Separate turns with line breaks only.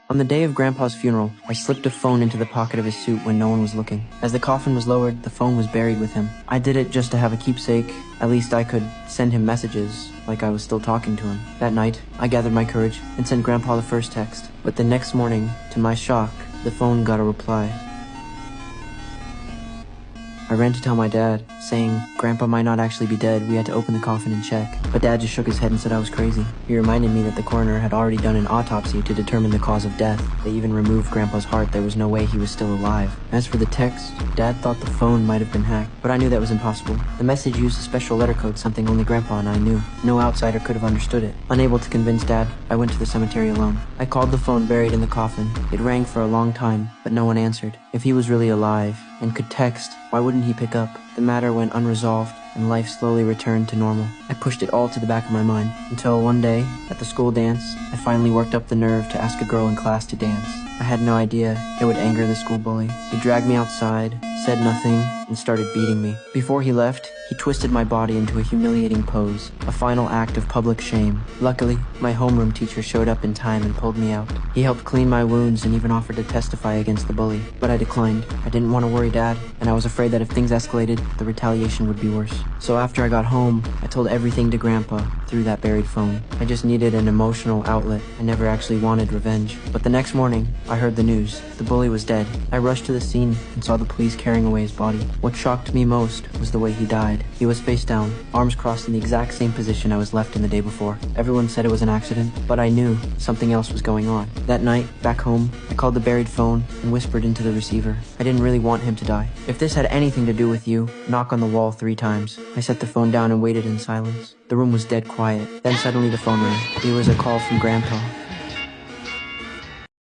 On the day of Grandpa's funeral, I slipped a phone into the pocket of his suit when no one was looking. As the coffin was lowered, the phone was buried with him. I did it just to have a keepsake. At least I could send him messages, like I was still talking to him. That night, I gathered my courage and sent Grandpa the first text. But the next morning, to my shock, the phone got a reply. I ran to tell my dad, saying Grandpa might not actually be dead. We had to open the coffin and check. But Dad just shook his head and said I was crazy. He reminded me that the coroner had already done an autopsy to determine the cause of death. They even removed Grandpa's heart. There was no way he was still alive. As for the text, Dad thought the phone might have been hacked, but I knew that was impossible. The message used a special letter code, something only Grandpa and I knew. No outsider could have understood it. Unable to convince Dad, I went to the cemetery alone. I called the phone buried in the coffin. It rang for a long time, but no one answered. If he was really alive and could text, why wouldn't he pick up? The matter went unresolved, and life slowly returned to normal. I pushed it all to the back of my mind, until one day, at the school dance, I finally worked up the nerve to ask a girl in class to dance. I had no idea it would anger the school bully. He dragged me outside, said nothing, and started beating me. Before he left, he twisted my body into a humiliating pose, a final act of public shame. Luckily, my homeroom teacher showed up in time and pulled me out. He helped clean my wounds and even offered to testify against the bully, but I declined. I didn't want to worry Dad, and I was afraid that if things escalated, the retaliation would be worse. So after I got home, I told everything to Grandpa through that buried phone. I just needed an emotional outlet. I never actually wanted revenge. But the next morning, I heard the news. The bully was dead. I rushed to the scene and saw the police carrying away his body. What shocked me most was the way he died. He was face down, arms crossed in the exact same position I was left in the day before. Everyone said it was an accident, but I knew something else was going on. That night, back home, I called the buried phone and whispered into the receiver. I didn't really want him to die. If this had anything to do with you, knock on the wall 3 times. I set the phone down and waited in silence. The room was dead quiet. Then suddenly the phone rang. It was a call from Grandpa.